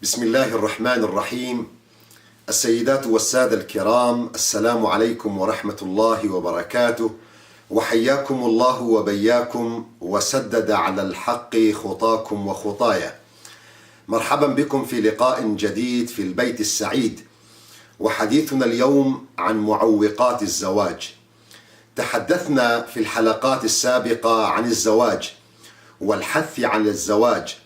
بسم الله الرحمن الرحيم. السيدات والسادة الكرام، السلام عليكم ورحمة الله وبركاته، وحياكم الله وبياكم وسدد على الحق خطاكم وخطايا. مرحبا بكم في لقاء جديد في البيت السعيد، وحديثنا اليوم عن معوقات الزواج. تحدثنا في الحلقات السابقة عن الزواج والحث على الزواج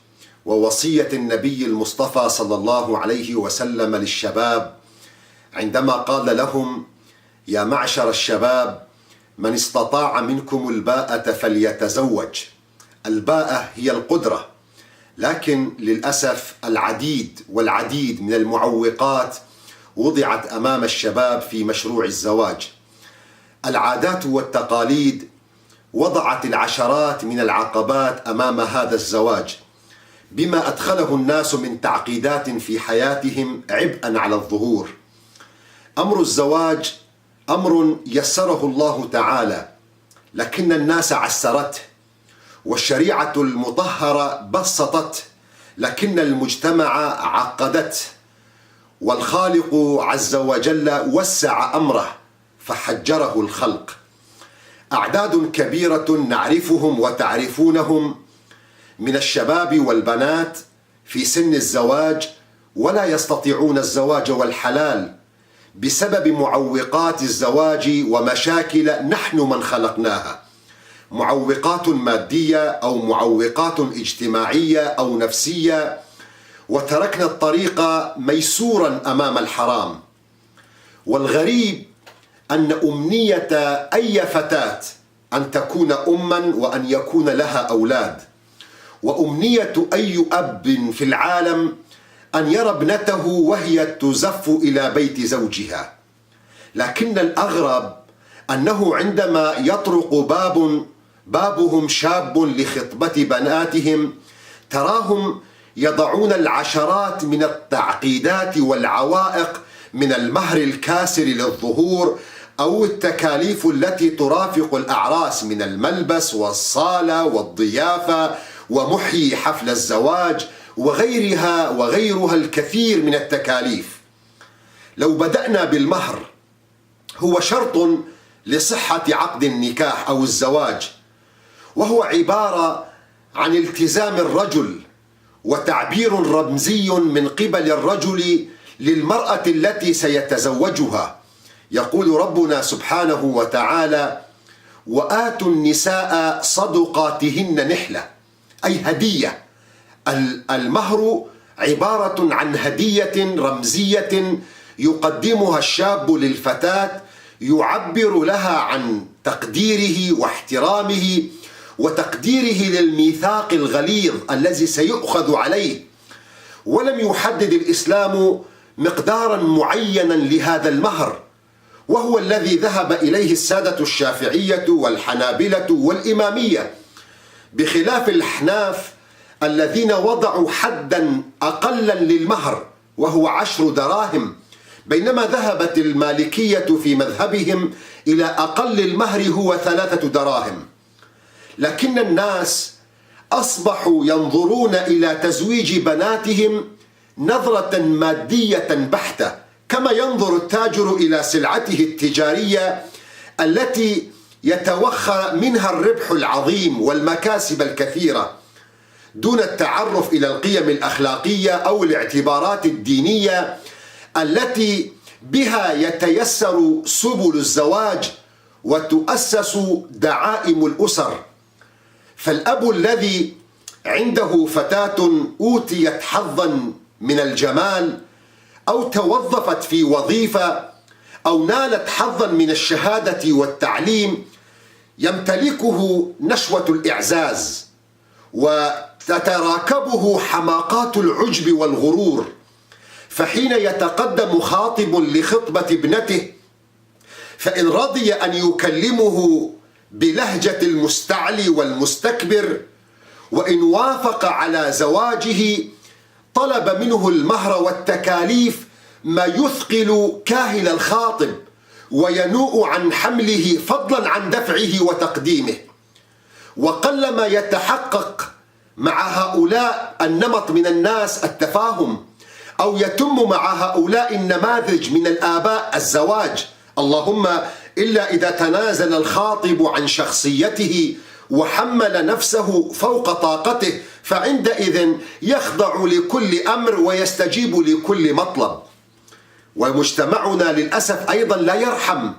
ووصية النبي المصطفى صلى الله عليه وسلم للشباب عندما قال لهم: يا معشر الشباب، من استطاع منكم الباءة فليتزوج. الباءة هي القدرة، لكن للأسف العديد من المعوقات وضعت أمام الشباب في مشروع الزواج. العادات والتقاليد وضعت العشرات من العقبات أمام هذا الزواج، بما أدخله الناس من تعقيدات في حياتهم عبئا على الظهور. أمر الزواج أمر يسره الله تعالى، لكن الناس عسرته، والشريعة المطهرة بسطته، لكن المجتمع عقدته، والخالق عز وجل وسع أمره فحجره الخلق. أعداد كبيرة نعرفهم وتعرفونهم من الشباب والبنات في سن الزواج ولا يستطيعون الزواج والحلال بسبب معوقات الزواج ومشاكل نحن من خلقناها، معوقات مادية أو معوقات اجتماعية أو نفسية، وتركنا الطريق ميسورا أمام الحرام. والغريب أن أمنية أي فتاة أن تكون أما وأن يكون لها أولاد، وأمنية أي أب في العالم أن يرى ابنته وهي تزف إلى بيت زوجها. لكن الأغرب أنه عندما يطرق بابهم شاب لخطبة بناتهم، تراهم يضعون العشرات من التعقيدات والعوائق، من المهر الكاسر للظهور أو التكاليف التي ترافق الأعراس من الملبس والصالة والضيافة ومحيي حفل الزواج وغيرها الكثير من التكاليف. لو بدأنا بالمهر، هو شرط لصحة عقد النكاح أو الزواج، وهو عبارة عن التزام الرجل وتعبير رمزي من قبل الرجل للمرأة التي سيتزوجها. يقول ربنا سبحانه وتعالى: وآتوا النساء صدقاتهن نحلة، أي هدية. المهر عبارة عن هدية رمزية يقدمها الشاب للفتاة، يعبر لها عن تقديره واحترامه وتقديره للميثاق الغليظ الذي سيؤخذ عليه. ولم يحدد الإسلام مقدارا معينا لهذا المهر، وهو الذي ذهب إليه السادة الشافعية والحنابلة والإمامية، بخلاف الأحناف الذين وضعوا حدا أقلا للمهر وهو 10 دراهم، بينما ذهبت المالكية في مذهبهم إلى أقل المهر هو 3 دراهم. لكن الناس أصبحوا ينظرون إلى تزويج بناتهم نظرة مادية بحتة، كما ينظر التاجر إلى سلعته التجارية التي يتوخى منها الربح العظيم والمكاسب الكثيرة، دون التعرف إلى القيم الأخلاقية أو الاعتبارات الدينية التي بها يتيسر سبل الزواج وتؤسس دعائم الأسر. فالأب الذي عنده فتاة أوتيت حظا من الجمال، أو توظفت في وظيفة، أو نالت حظا من الشهادة والتعليم، يمتلكه نشوة الإعزاز وتتراكبه حماقات العجب والغرور. فحين يتقدم خاطب لخطبة ابنته، فإن رضي أن يكلمه بلهجة المستعلي والمستكبر، وإن وافق على زواجه طلب منه المهر والتكاليف ما يثقل كاهل الخاطب وينوء عن حمله، فضلا عن دفعه وتقديمه. وقلما يتحقق مع هؤلاء النمط من الناس التفاهم أو يتم مع هؤلاء النماذج من الآباء الزواج، اللهم إلا إذا تنازل الخاطب عن شخصيته وحمل نفسه فوق طاقته، فعندئذ يخضع لكل أمر ويستجيب لكل مطلب. ومجتمعنا للأسف أيضا لا يرحم،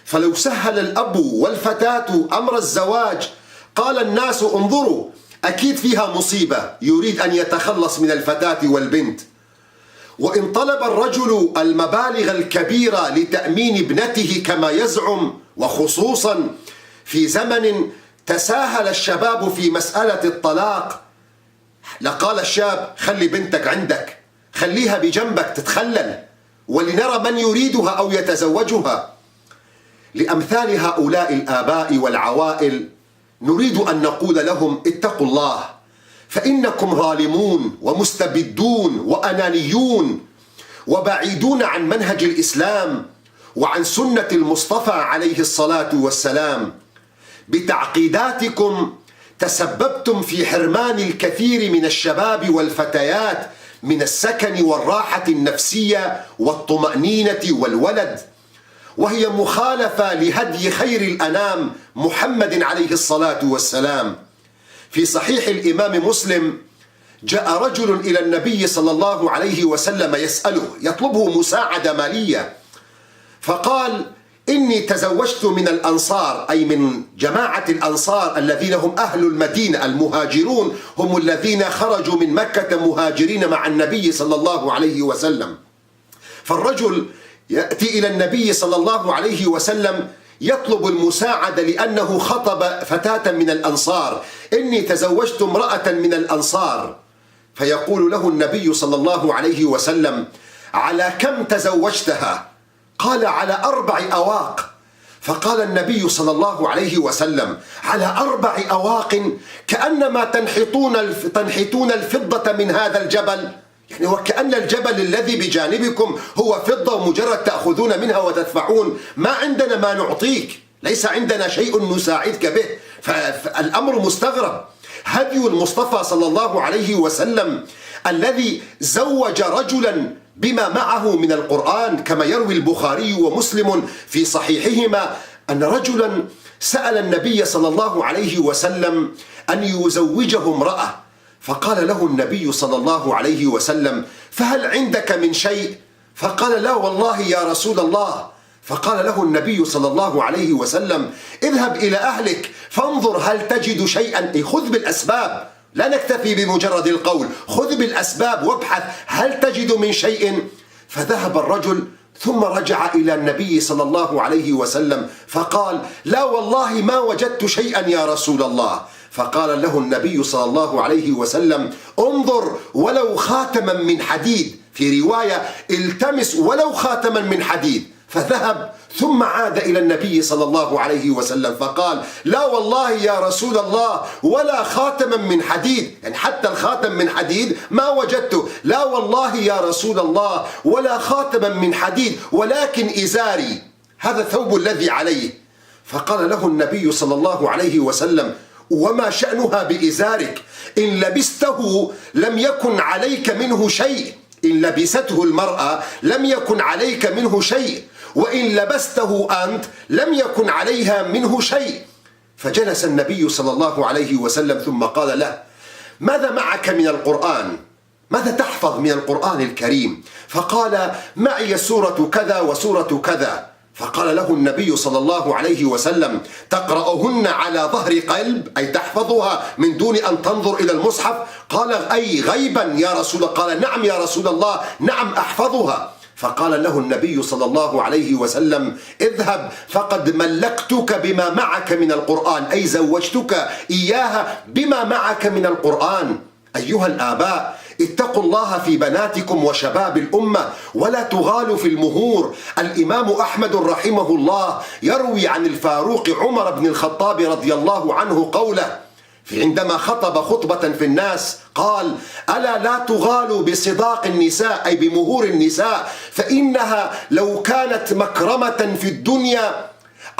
فلو سهل الأب والفتاة أمر الزواج قال الناس انظروا أكيد فيها مصيبة، يريد أن يتخلص من الفتاة والبنت. وإن طلب الرجل المبالغ الكبيرة لتأمين ابنته كما يزعم، وخصوصا في زمن تساهل الشباب في مسألة الطلاق، لقال الشاب خلي بنتك عندك، خليها بجنبك تتخلل، ولنرى من يريدها أو يتزوجها. لأمثال هؤلاء الآباء والعوائل نريد أن نقول لهم اتقوا الله، فإنكم ظالمون ومستبدون وأنانيون وبعيدون عن منهج الإسلام وعن سنة المصطفى عليه الصلاة والسلام. بتعقيداتكم تسببتم في حرمان الكثير من الشباب والفتيات من السكن والراحة النفسية والطمأنينة والولد، وهي مخالفة لهدي خير الأنام محمد عليه الصلاة والسلام. في صحيح الإمام مسلم جاء رجل إلى النبي صلى الله عليه وسلم يسأله، يطلبه مساعدة مالية، فقال إني تزوجت من الأنصار، أي من جماعة الأنصار الذين هم أهل المدينة، المهاجرون هم الذين خرجوا من مكة مهاجرين مع النبي صلى الله عليه وسلم. فالرجل يأتي إلى النبي صلى الله عليه وسلم يطلب المساعدة لأنه خطب فتاة من الأنصار، إني تزوجت امرأة من الأنصار. فيقول له النبي صلى الله عليه وسلم على كم تزوجتها؟ قال على 4 أواق. فقال النبي صلى الله عليه وسلم على 4 أواق كأنما تنحتون الفضة من هذا الجبل، يعني وكأن الجبل الذي بجانبكم هو فضة ومجرد تأخذون منها وتدفعون، ما عندنا ما نعطيك، ليس عندنا شيء نساعدك به. فالأمر مستغرب. هدي المصطفى صلى الله عليه وسلم الذي زوج رجلا بما معه من القرآن، كما يروي البخاري ومسلم في صحيحهما أن رجلا سأل النبي صلى الله عليه وسلم أن يزوجه امرأة، فقال له النبي صلى الله عليه وسلم فهل عندك من شيء؟ فقال لا والله يا رسول الله. فقال له النبي صلى الله عليه وسلم اذهب إلى أهلك فانظر هل تجد شيئا، أي خذ بالأسباب، لا نكتفي بمجرد القول، خذ بالأسباب وابحث هل تجد من شيء. فذهب الرجل ثم رجع إلى النبي صلى الله عليه وسلم فقال لا والله ما وجدت شيئا يا رسول الله. فقال له النبي صلى الله عليه وسلم انظر ولو خاتما من حديد، في رواية التمس ولو خاتما من حديد. فذهب ثم عاد إلى النبي صلى الله عليه وسلم فقال لا والله يا رسول الله ولا خاتما من حديد، يعني حتى الخاتم من حديد ما وجدته، لا والله يا رسول الله ولا خاتما من حديد ولكن إزاري، هذا الثوب الذي عليه. فقال له النبي صلى الله عليه وسلم وما شأنها بإزارك؟ إن لبسته لم يكن عليك منه شيء، إن لبسته المرأة لم يكن عليك منه شيء، وإن لبسته أنت لم يكن عليها منه شيء. فجلس النبي صلى الله عليه وسلم ثم قال له ماذا معك من القرآن؟ ماذا تحفظ من القرآن الكريم؟ فقال معي سورة كذا وسورة كذا. فقال له النبي صلى الله عليه وسلم تقرأهن على ظهر قلب، أي تحفظها من دون أن تنظر إلى المصحف؟ قال أي غيبا يا رسول الله؟ قال نعم يا رسول الله، نعم أحفظها. فقال له النبي صلى الله عليه وسلم اذهب فقد ملكتك بما معك من القرآن، أي زوجتك إياها بما معك من القرآن. أيها الآباء اتقوا الله في بناتكم وشباب الأمة ولا تغالوا في المهور. الإمام أحمد رحمه الله يروي عن الفاروق عمر بن الخطاب رضي الله عنه قوله عندما خطب خطبة في الناس قال ألا لا تغالوا بصداق النساء، أي بمهور النساء، فإنها لو كانت مكرمة في الدنيا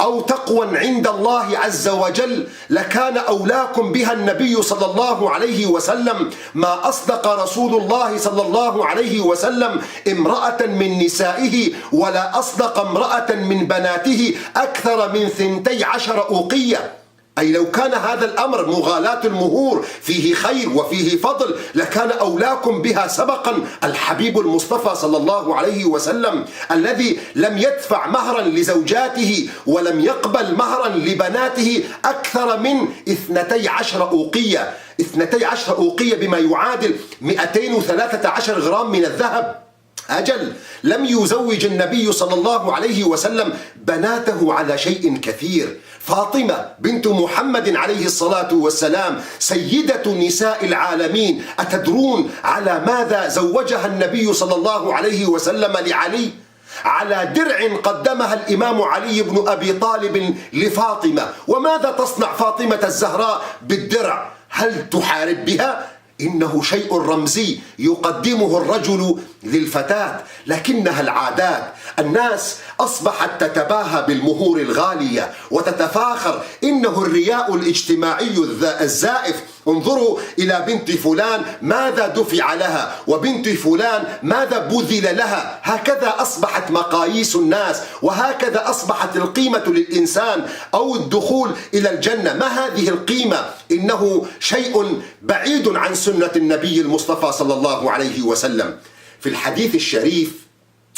أو تقوى عند الله عز وجل لكان أولاكم بها النبي صلى الله عليه وسلم. ما أصدق رسول الله صلى الله عليه وسلم امرأة من نسائه، ولا أصدق امرأة من بناته أكثر من 12 أوقية. أي لو كان هذا الأمر مغالاة المهور فيه خير وفيه فضل لكان أولاكم بها سبقا الحبيب المصطفى صلى الله عليه وسلم، الذي لم يدفع مهرا لزوجاته ولم يقبل مهرا لبناته أكثر من 12 أوقية. 12 أوقية بما يعادل 213 غرام من الذهب. أجل لم يزوج النبي صلى الله عليه وسلم بناته على شيء كثير. فاطمة بنت محمد عليه الصلاة والسلام سيدة نساء العالمين، أتدرون على ماذا زوجها النبي صلى الله عليه وسلم لعلي؟ على درع قدمها الإمام علي بن أبي طالب لفاطمة. وماذا تصنع فاطمة الزهراء بالدرع؟ هل تحارب بها؟ إنه شيء رمزي يقدمه الرجل للفتاة، لكنها العادات. الناس أصبحت تتباهى بالمهور الغالية وتتفاخر، إنه الرياء الاجتماعي الزائف. انظروا إلى بنت فلان ماذا دفع لها، وبنت فلان ماذا بذل لها. هكذا أصبحت مقاييس الناس، وهكذا أصبحت القيمة للإنسان أو الدخول إلى الجنة. ما هذه القيمة؟ إنه شيء بعيد عن سنة النبي المصطفى صلى الله عليه وسلم. في الحديث الشريف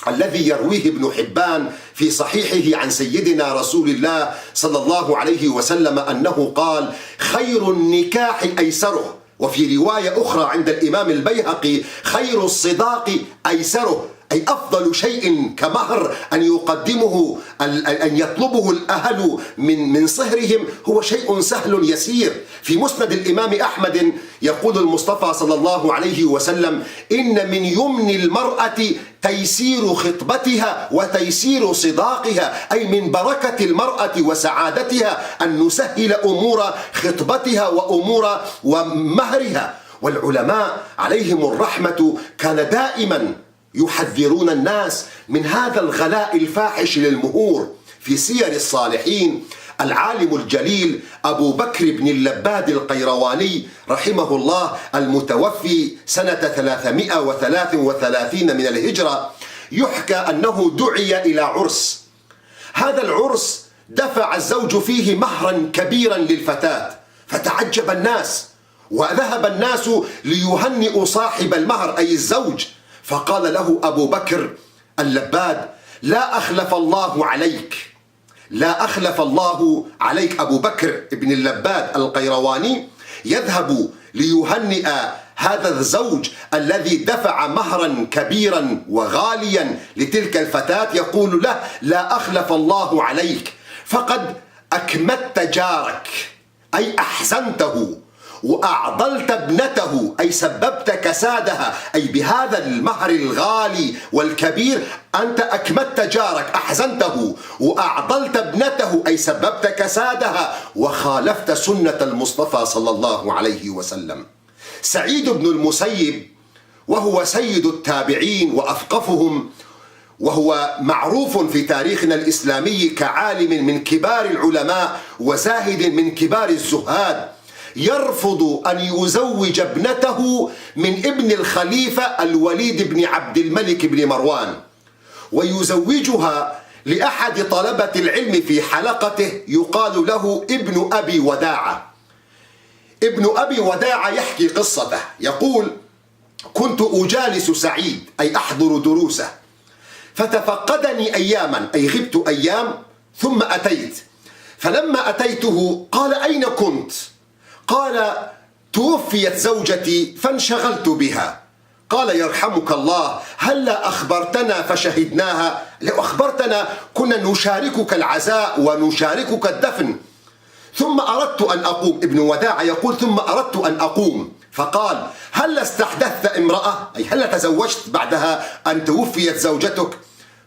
الذي يرويه ابن حبان في صحيحه عن سيدنا رسول الله صلى الله عليه وسلم أنه قال: خير النكاح أيسره. وفي رواية أخرى عند الإمام البيهقي: خير الصداق أيسره. أي أفضل شيء كمهر أن يقدمه أن يطلبه الأهل من صهرهم هو شيء سهل يسير. في مسند الإمام أحمد يقول المصطفى صلى الله عليه وسلم: إن من يمن المرأة تيسير خطبتها وتيسير صداقها. أي من بركة المرأة وسعادتها أن نسهل أمور خطبتها وأمور ومهرها. والعلماء عليهم الرحمة كان دائما يحذرون الناس من هذا الغلاء الفاحش للمهور. في سير الصالحين العالم الجليل أبو بكر بن اللباد القيرواني رحمه الله المتوفي سنة 333 من الهجرة يحكى أنه دعي إلى عرس. هذا العرس دفع الزوج فيه مهرا كبيرا للفتاة، فتعجب الناس وذهب الناس ليهنئوا صاحب المهر أي الزوج. فقال له أبو بكر اللباد: لا أخلف الله عليك، لا أخلف الله عليك. أبو بكر بن اللباد القيرواني يذهب ليهنئ هذا الزوج الذي دفع مهرا كبيرا وغاليا لتلك الفتاة، يقول له: لا أخلف الله عليك، فقد أكمدت جارك أي أحسنته، وأعضلت ابنته أي سببت كسادها. أي بهذا المهر الغالي والكبير أنت أكمدت جارك أحزنته، وأعضلت ابنته أي سببت كسادها، وخالفت سنة المصطفى صلى الله عليه وسلم. سعيد بن المسيب وهو سيد التابعين وأثقفهم، وهو معروف في تاريخنا الإسلامي كعالم من كبار العلماء وزاهد من كبار الزهاد، يرفض أن يزوج ابنته من ابن الخليفة الوليد بن عبد الملك بن مروان، ويزوجها لأحد طلبة العلم في حلقته يقال له ابن أبي وداعة. ابن أبي وداعة يحكي قصته، يقول: كنت أجالس سعيد أي أحضر دروسه، فتفقدني أياما أي غبت أيام، ثم أتيت، فلما أتيته قال: أين كنت؟ قال: توفيت زوجتي فانشغلت بها. قال: يرحمك الله، هلا أخبرتنا فشهدناها؟ لو أخبرتنا كنا نشاركك العزاء ونشاركك الدفن. ثم أردت أن أقوم. ابن وداعة يقول: ثم أردت أن أقوم، فقال: هل استحدثت امرأة؟ أي هل تزوجت بعدها أن توفيت زوجتك؟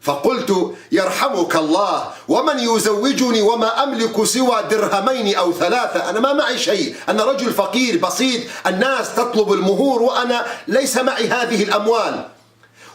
فقلت: يرحمك الله، ومن يزوجني وما أملك سوى درهمين أو 3، أنا ما معي شيء، أنا رجل فقير بسيط، الناس تطلب المهور وأنا ليس معي هذه الأموال.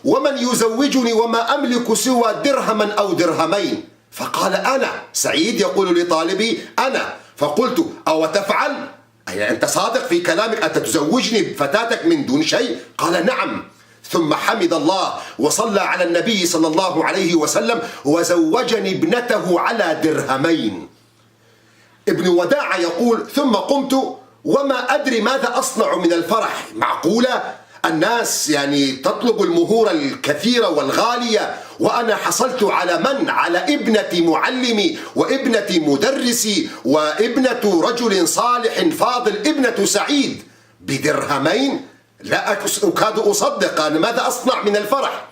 ومن يزوجني وما أملك سوى درهما أو درهمين. فقال أنا. سعيد يقول لطالبي أنا. فقلت أو تفعل؟ أي أنت صادق في كلامك؟ أنت تزوجني فتاتك من دون شيء؟ قال نعم. ثم حمد الله وصلى على النبي صلى الله عليه وسلم وزوجني ابنته على درهمين. ابن وداعة يقول ثم قمت وما أدري ماذا أصنع من الفرح. معقولة الناس يعني تطلب المهور الكثيرة والغالية وأنا حصلت على من؟ على ابنة معلمي وابنة مدرسي وابنة رجل صالح فاضل، ابنة سعيد بدرهمين؟ لا أكاد أصدق. أنا ماذا أصنع من الفرح؟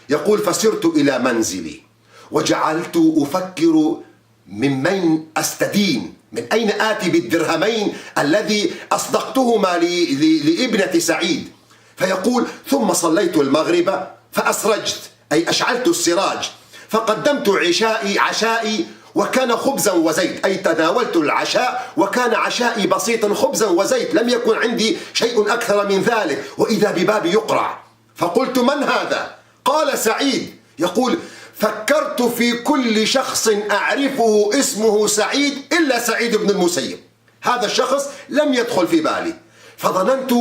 يقول فسرت إلى منزلي وجعلت أفكر ممن أستدين، من أين آتي بالدرهمين الذي أصدقتهما لابنة سعيد. فيقول ثم صليت المغرب فأسرجت، أي أشعلت السراج، فقدمت عشائي وكان خبزا وزيت، أي تناولت العشاء وكان عشائي بسيطا خبزا وزيت، لم يكن عندي شيء أكثر من ذلك. وإذا ببابي يقرع فقلت من هذا؟ قال سعيد. يقول فكرت في كل شخص أعرفه اسمه سعيد إلا سعيد بن المسيب، هذا الشخص لم يدخل في بالي، فظننت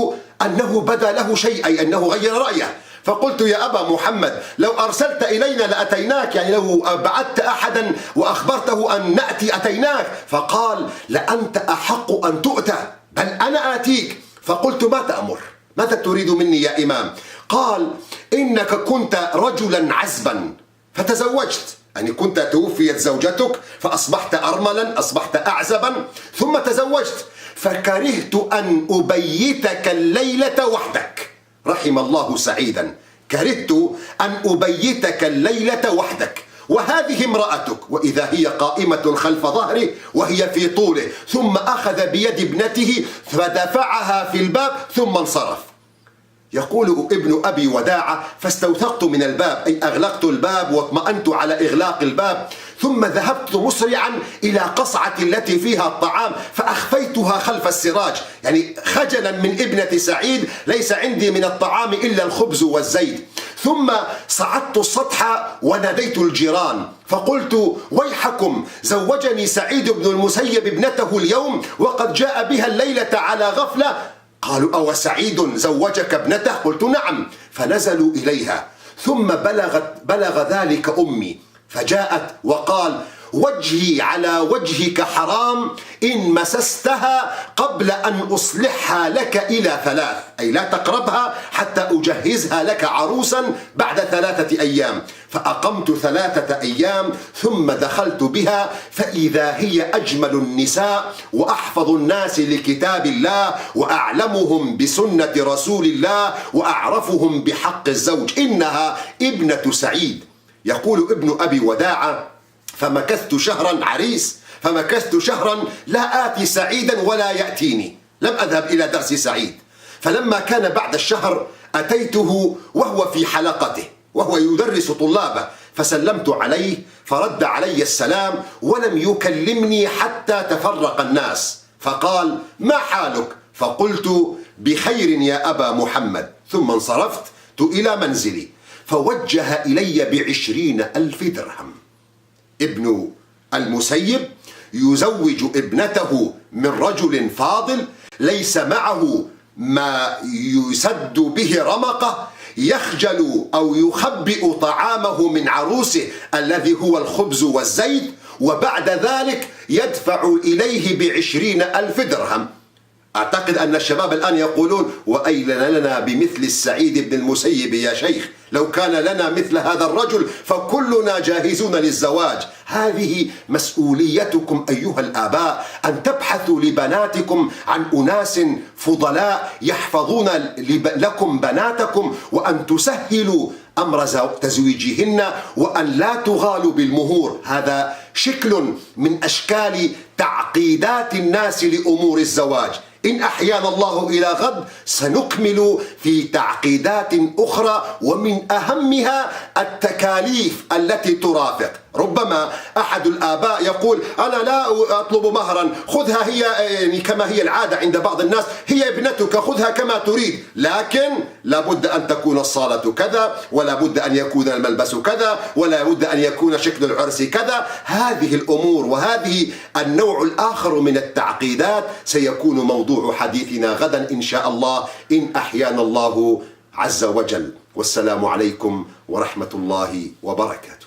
أنه بدا له شيء، أي أنه غير رأيه. فقلت يا أبا محمد لو أرسلت إلينا لأتيناك، يعني لو بعثت أحدا وأخبرته أن نأتي أتيناك. فقال لأنت أحق أن تؤتى، بل أنا آتيك. فقلت ما تأمر؟ ماذا تريد مني يا إمام؟ قال إنك كنت رجلا عزبا فتزوجت، يعني كنت توفيت زوجتك فأصبحت أرملا، أصبحت أعزبا، ثم تزوجت، فكرهت أن أبيتك الليلة وحدك. رحم الله سعيدا. كرهت أن أبيتك الليلة وحدك وهذه امرأتك، وإذا هي قائمة خلف ظهره وهي في طوله، ثم أخذ بيد ابنته فدفعها في الباب ثم انصرف. يقول ابن أبي وداعة فاستوثقت من الباب، أي أغلقت الباب واطمأنت على إغلاق الباب، ثم ذهبت مسرعا إلى قصعة التي فيها الطعام فأخفيتها خلف السراج، يعني خجلا من ابنة سعيد ليس عندي من الطعام إلا الخبز والزيت. ثم صعدت السطح وناديت الجيران فقلت ويحكم، زوجني سعيد بن المسيب ابنته اليوم وقد جاء بها الليلة على غفلة. قالوا أو سعيد زوجك ابنته؟ قلت نعم. فنزلوا إليها ثم بلغ ذلك أمي فجاءت وقال وجهي على وجهك حرام إن مسستها قبل أن أصلحها لك إلى 3، أي لا تقربها حتى أجهزها لك عروسا بعد 3 أيام. فأقمت 3 أيام ثم دخلت بها فإذا هي أجمل النساء وأحفظ الناس لكتاب الله وأعلمهم بسنة رسول الله وأعرفهم بحق الزوج، إنها ابنة سعيد. يقول ابن أبي وداعة فمكثت شهرا عريس، فمكثت شهرا لا آتي سعيدا ولا يأتيني، لم أذهب إلى درس سعيد. فلما كان بعد الشهر أتيته وهو في حلقته وهو يدرس طلابه، فسلمت عليه فرد علي السلام ولم يكلمني حتى تفرق الناس. فقال ما حالك؟ فقلت بخير يا أبا محمد، ثم انصرفت إلى منزلي فوجه إلي ب20,000 درهم. ابن المسيب يزوج ابنته من رجل فاضل ليس معه ما يسد به رمقه، يخجل أو يخبئ طعامه من عروسه الذي هو الخبز والزيت، وبعد ذلك يدفع إليه ب20,000 درهم. أعتقد أن الشباب الآن يقولون وأين لنا بمثل السعيد بن المسيب يا شيخ، لو كان لنا مثل هذا الرجل فكلنا جاهزون للزواج. هذه مسؤوليتكم أيها الآباء، أن تبحثوا لبناتكم عن أناس فضلاء يحفظون لكم بناتكم، وأن تسهلوا أمر تزويجهن، وأن لا تغالوا بالمهور. هذا شكل من أشكال تعقيدات الناس لأمور الزواج. إن أحيانا الله إلى غد سنكمل في تعقيدات أخرى، ومن أهمها التكاليف التي ترافق. ربما أحد الآباء يقول أنا لا أطلب مهرا، خذها هي يعني كما هي العادة عند بعض الناس، هي ابنتك خذها كما تريد، لكن لابد أن تكون الصالة كذا، ولا بد أن يكون الملبس كذا، ولا بد أن يكون شكل العرس كذا. هذه الأمور وهذه النوع الآخر من التعقيدات سيكون موضوع حديثنا غدا إن شاء الله، إن أحيانا الله عز وجل. والسلام عليكم ورحمة الله وبركاته.